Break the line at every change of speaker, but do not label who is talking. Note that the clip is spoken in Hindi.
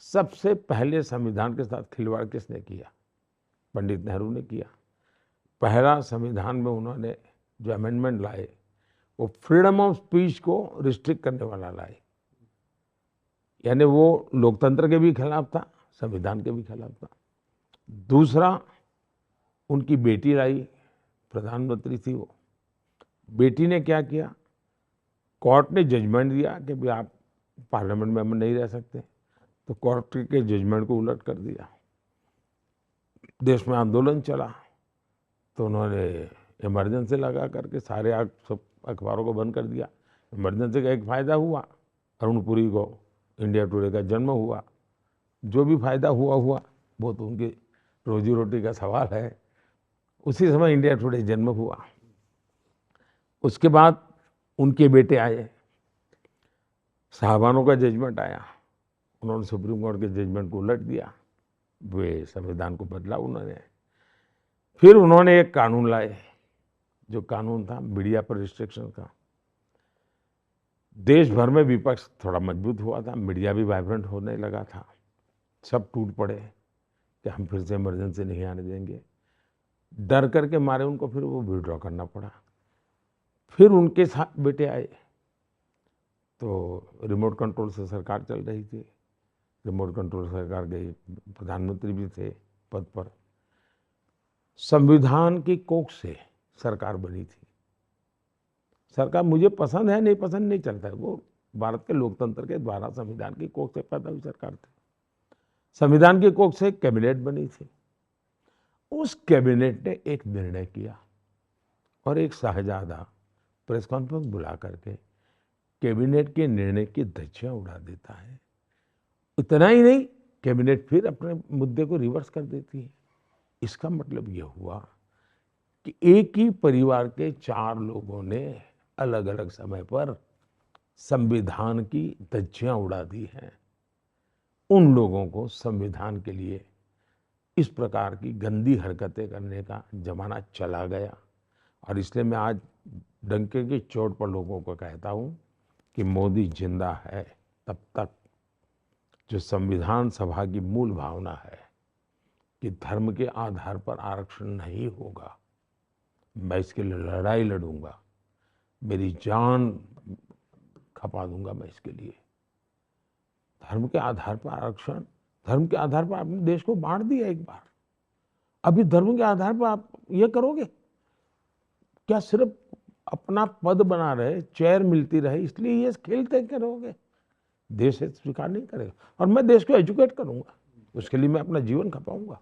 सबसे पहले संविधान के साथ खिलवाड़ किसने किया? पंडित नेहरू ने किया। पहला संविधान में उन्होंने जो अमेंडमेंट लाए वो फ्रीडम ऑफ स्पीच को रिस्ट्रिक्ट करने वाला लाए, यानी वो लोकतंत्र के भी खिलाफ था, संविधान के भी खिलाफ था। दूसरा, उनकी बेटी लाई, प्रधानमंत्री थी वो। बेटी ने क्या किया? कोर्ट ने जजमेंट दिया कि भाई आप पार्लियामेंट में नहीं रह सकते, तो कोर्ट के जजमेंट को उलट कर दिया। देश में आंदोलन चला तो उन्होंने इमरजेंसी लगा करके सारे सब अखबारों को बंद कर दिया। इमरजेंसी का एक फ़ायदा हुआ, अरुणपुरी को इंडिया टुडे का जन्म हुआ। जो भी फ़ायदा हुआ वो तो उनकी रोजी रोटी का सवाल है। उसी समय इंडिया टुडे जन्म हुआ। उसके बाद उनके बेटे आए, साहबानों का जजमेंट आया, उन्होंने सुप्रीम कोर्ट के जजमेंट को उलट दिया, वे संविधान को बदला उन्होंने। फिर उन्होंने एक कानून लाए, जो कानून था मीडिया पर रिस्ट्रिक्शन का। देश भर में विपक्ष थोड़ा मजबूत हुआ था, मीडिया भी वाइब्रेंट होने लगा था। सब टूट पड़े कि हम फिर से इमरजेंसी नहीं आने देंगे। डर करके मारे उनको फिर वो विड्रॉ करना पड़ा। फिर उनके साथ बेटे आए तो रिमोट कंट्रोल से सरकार चल रही थी। रिमोट कंट्रोल सरकार गई, प्रधानमंत्री भी थे पद पर। संविधान की कोख से सरकार बनी थी। सरकार मुझे पसंद है नहीं पसंद नहीं चलता है, वो भारत के लोकतंत्र के द्वारा संविधान की कोख से पैदा हुई सरकार थी। संविधान की कोख से कैबिनेट बनी थी। उस कैबिनेट ने एक निर्णय किया और एक शाहजादा प्रेस कॉन्फ्रेंस बुला करके कैबिनेट के निर्णय की धज्जियां उड़ा देता है। इतना ही नहीं, कैबिनेट फिर अपने मुद्दे को रिवर्स कर देती है। इसका मतलब यह हुआ कि एक ही परिवार के 4 लोगों ने अलग अलग समय पर संविधान की धज्जियां उड़ा दी हैं। उन लोगों को संविधान के लिए इस प्रकार की गंदी हरकतें करने का जमाना चला गया। और इसलिए मैं आज डंके की चोट पर लोगों को कहता हूं कि मोदी जिंदा है तब तक जो संविधान सभा की मूल भावना है कि धर्म के आधार पर आरक्षण नहीं होगा, मैं इसके लिए लड़ाई लड़ूंगा, मेरी जान खपा दूंगा मैं इसके लिए। धर्म के आधार पर आरक्षण, धर्म के आधार पर आपने देश को बांट दिया एक बार। अभी धर्म के आधार पर आप ये करोगे क्या? सिर्फ अपना पद बना रहे, चेयर मिलती रहे इसलिए ये खेलते करोगे? देश स्वीकार नहीं करेगा। और मैं देश को एजुकेट करूंगा, उसके लिए मैं अपना जीवन खपाऊंगा।